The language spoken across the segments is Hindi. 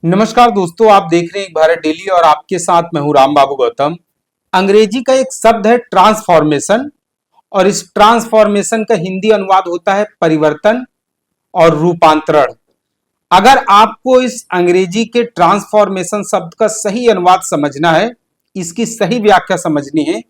नमस्कार दोस्तों, आप देख रहे हैं एक भारत डेली और आपके साथ मैं हूं राम बाबू गौतम। अंग्रेजी का एक शब्द है ट्रांसफॉर्मेशन और इस ट्रांसफॉर्मेशन का हिंदी अनुवाद होता है परिवर्तन और रूपांतरण। अगर आपको इस अंग्रेजी के ट्रांसफॉर्मेशन शब्द का सही अनुवाद समझना है, इसकी सही व्याख्या समझनी है,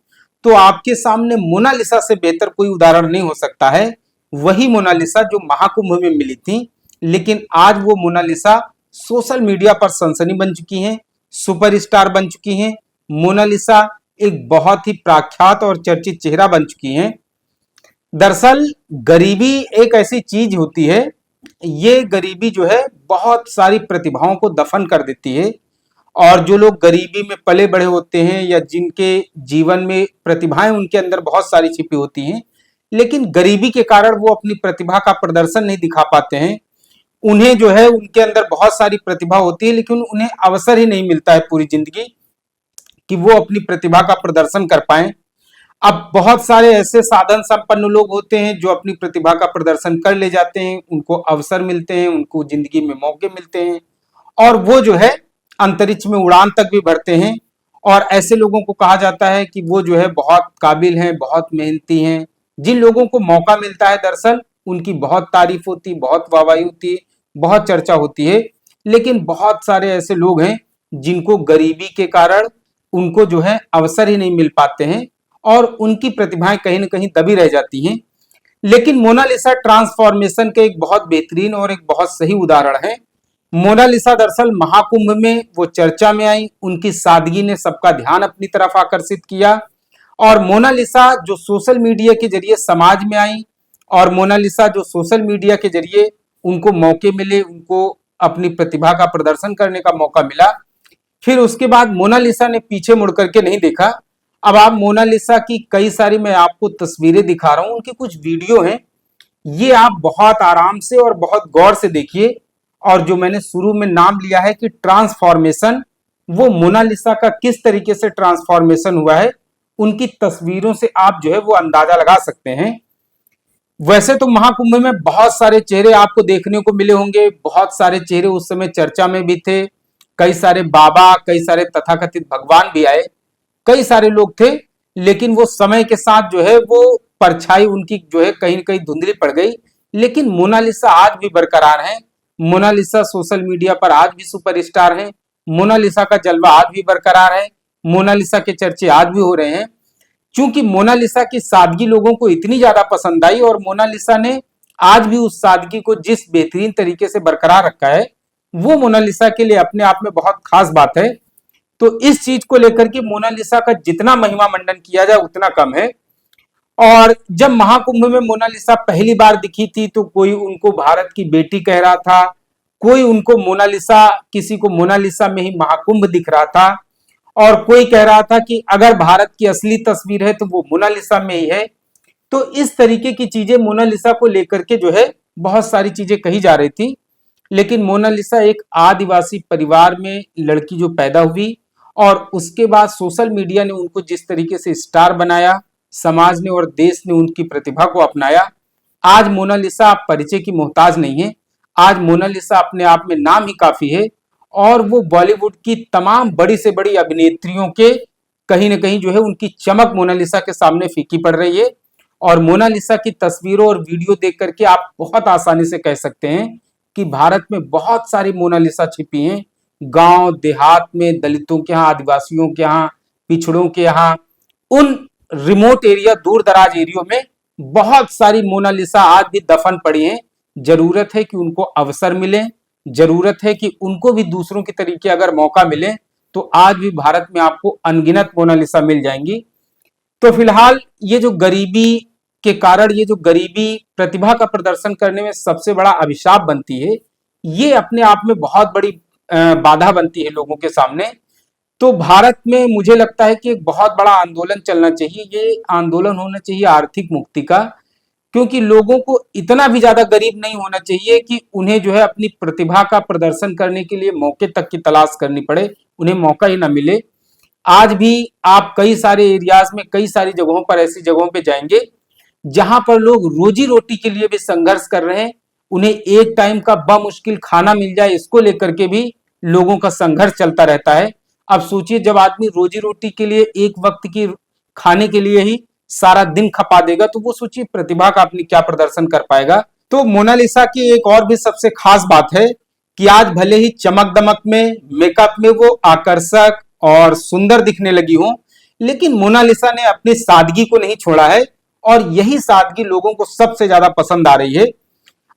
तो आपके सामने मोनालिसा से बेहतर कोई उदाहरण नहीं हो सकता है। वही मोनालिसा जो महाकुंभ में मिली थी, लेकिन आज वो मोनालिसा सोशल मीडिया पर सनसनी बन चुकी हैं, सुपरस्टार बन चुकी हैं। मोनालिसा एक बहुत ही प्रख्यात और चर्चित चेहरा बन चुकी हैं। दरअसल गरीबी एक ऐसी चीज होती है, ये गरीबी जो है बहुत सारी प्रतिभाओं को दफन कर देती है। और जो लोग गरीबी में पले बड़े होते हैं या जिनके जीवन में प्रतिभाएं उनके अंदर बहुत सारी छिपी होती हैं, लेकिन गरीबी के कारण वो अपनी प्रतिभा का प्रदर्शन नहीं दिखा पाते हैं। उन्हें जो है उनके अंदर बहुत सारी प्रतिभा होती है, लेकिन उन्हें अवसर ही नहीं मिलता है पूरी जिंदगी कि वो अपनी प्रतिभा का प्रदर्शन कर पाएं। अब बहुत सारे ऐसे साधन संपन्न लोग होते हैं जो अपनी प्रतिभा का प्रदर्शन कर ले जाते हैं, उनको अवसर मिलते हैं, उनको जिंदगी में मौके मिलते हैं और वो जो है अंतरिक्ष में उड़ान तक भी भरते हैं। और ऐसे लोगों को कहा जाता है कि वो जो है बहुत काबिल हैं, बहुत मेहनती हैं। जिन लोगों को मौका मिलता है दरअसल उनकी बहुत तारीफ होती, बहुत वाहवाही होती है, बहुत चर्चा होती है। लेकिन बहुत सारे ऐसे लोग हैं जिनको गरीबी के कारण उनको जो है अवसर ही नहीं मिल पाते हैं और उनकी प्रतिभाएं कहीं ना कहीं दबी रह जाती हैं। लेकिन मोनालिसा ट्रांसफॉर्मेशन के एक बहुत बेहतरीन और एक बहुत सही उदाहरण है। मोनालिसा दरअसल महाकुंभ में वो चर्चा में आई, उनकी सादगी ने सबका ध्यान अपनी तरफ आकर्षित किया। और मोनालिसा जो सोशल मीडिया के जरिए समाज में आई और मोनालिसा जो सोशल मीडिया के जरिए उनको मौके मिले, उनको अपनी प्रतिभा का प्रदर्शन करने का मौका मिला, फिर उसके बाद मोनालिसा ने पीछे मुड़ करके नहीं देखा। अब आप मोनालिसा की कई सारी मैं आपको तस्वीरें दिखा रहा हूं, उनकी कुछ वीडियो हैं, ये आप बहुत आराम से और बहुत गौर से देखिए। और जो मैंने शुरू में नाम लिया है कि ट्रांसफॉर्मेशन, वो मोनालिसा का किस तरीके से ट्रांसफॉर्मेशन हुआ है, उनकी तस्वीरों से आप जो है वो अंदाजा लगा सकते हैं। वैसे तो महाकुंभ में बहुत सारे चेहरे आपको देखने को मिले होंगे, बहुत सारे चेहरे उस समय चर्चा में भी थे। कई सारे बाबा, कई सारे तथाकथित भगवान भी आए, कई सारे लोग थे। लेकिन वो समय के साथ जो है वो परछाई उनकी जो है कहीं न कहीं धुंधली पड़ गई। लेकिन मोनालिसा आज भी बरकरार है। मोनालिसा सोशल मीडिया पर आज भी सुपरस्टार है। मोनालिसा का जलवा आज भी बरकरार है। मोनालिसा के चर्चे आज भी हो रहे हैं, क्योंकि मोनालिसा की सादगी लोगों को इतनी ज्यादा पसंद आई और मोनालिसा ने आज भी उस सादगी को जिस बेहतरीन तरीके से बरकरार रखा है, वो मोनालिसा के लिए अपने आप में बहुत खास बात है। तो इस चीज को लेकर के मोनालिसा का जितना महिमा मंडन किया जाए उतना कम है। और जब महाकुंभ में मोनालिसा पहली बार दिखी थी तो कोई उनको भारत की बेटी कह रहा था, कोई उनको मोनालिसा, किसी को मोनालिसा में ही महाकुंभ दिख रहा था और कोई कह रहा था कि अगर भारत की असली तस्वीर है तो वो मोनालिसा में ही है। तो इस तरीके की चीजें मोनालिसा को लेकर के जो है बहुत सारी चीजें कही जा रही थी। लेकिन मोनालिसा एक आदिवासी परिवार में लड़की जो पैदा हुई और उसके बाद सोशल मीडिया ने उनको जिस तरीके से स्टार बनाया, समाज ने और देश ने उनकी प्रतिभा को अपनाया, आज मोनालिसा परिचय की मोहताज नहीं है। आज मोनालिसा अपने आप में नाम ही काफी है और वो बॉलीवुड की तमाम बड़ी से बड़ी अभिनेत्रियों के कहीं ना कहीं जो है उनकी चमक मोनालिसा के सामने फीकी पड़ रही है। और मोनालिसा की तस्वीरों और वीडियो देख करके आप बहुत आसानी से कह सकते हैं कि भारत में बहुत सारी मोनालिसा छिपी हैं। गांव देहात में, दलितों के यहाँ, आदिवासियों के यहाँ, पिछड़ों के यहाँ, उन रिमोट एरिया, दूर दराज एरियो में बहुत सारी मोनालिसा आज भी दफन पड़ी हैं। जरूरत है कि उनको अवसर मिले, जरूरत है कि उनको भी दूसरों की तरीके अगर मौका मिले तो आज भी भारत में आपको अनगिनत मोनालिसा मिल जाएंगी। तो फिलहाल ये जो गरीबी के कारण, ये जो गरीबी प्रतिभा का प्रदर्शन करने में सबसे बड़ा अभिशाप बनती है, ये अपने आप में बहुत बड़ी बाधा बनती है लोगों के सामने। तो भारत में मुझे लगता है कि एक बहुत बड़ा आंदोलन चलना चाहिए। ये आंदोलन होना चाहिए आर्थिक मुक्ति का, क्योंकि लोगों को इतना भी ज्यादा गरीब नहीं होना चाहिए कि उन्हें जो है अपनी प्रतिभा का प्रदर्शन करने के लिए मौके तक की तलाश करनी पड़े, उन्हें मौका ही ना मिले। आज भी आप कई सारे एरियाज में, कई सारी जगहों पर, ऐसी जगहों पे जाएंगे जहां पर लोग रोजी रोटी के लिए भी संघर्ष कर रहे हैं। उन्हें एक टाइम का बमुश्किल खाना मिल जाए, इसको लेकर के भी लोगों का संघर्ष चलता रहता है। अब सोचिए जब आदमी रोजी रोटी के लिए एक वक्त की खाने के लिए ही सारा दिन खपा देगा, तो वो सोचिए प्रतिभा का अपनी क्या प्रदर्शन कर पाएगा। तो मोनालिसा की एक और भी सबसे खास बात है कि आज भले ही चमक दमक में, मेकअप में वो आकर्षक और सुंदर दिखने लगी हो, लेकिन मोनालिसा ने अपनी सादगी को नहीं छोड़ा है और यही सादगी लोगों को सबसे ज्यादा पसंद आ रही है।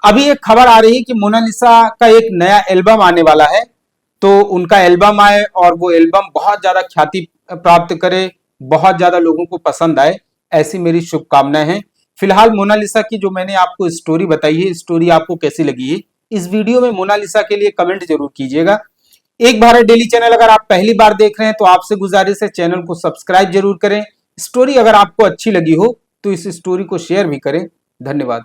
अभी एक खबर आ रही है कि मोनालिसा का एक नया एल्बम आने वाला है, तो उनका एल्बम आए और वो एल्बम बहुत ज्यादा ख्याति प्राप्त करे, बहुत ज्यादा लोगों को पसंद आए, ऐसी मेरी शुभकामनाएं हैं। फिलहाल मोनालिसा की जो मैंने आपको स्टोरी बताई है, स्टोरी आपको कैसी लगी है इस वीडियो में मोनालिसा के लिए कमेंट जरूर कीजिएगा। एक भारत डेली चैनल अगर आप पहली बार देख रहे हैं तो आपसे गुजारिश है चैनल को सब्सक्राइब जरूर करें। स्टोरी अगर आपको अच्छी लगी हो तो इस स्टोरी को शेयर भी करें। धन्यवाद।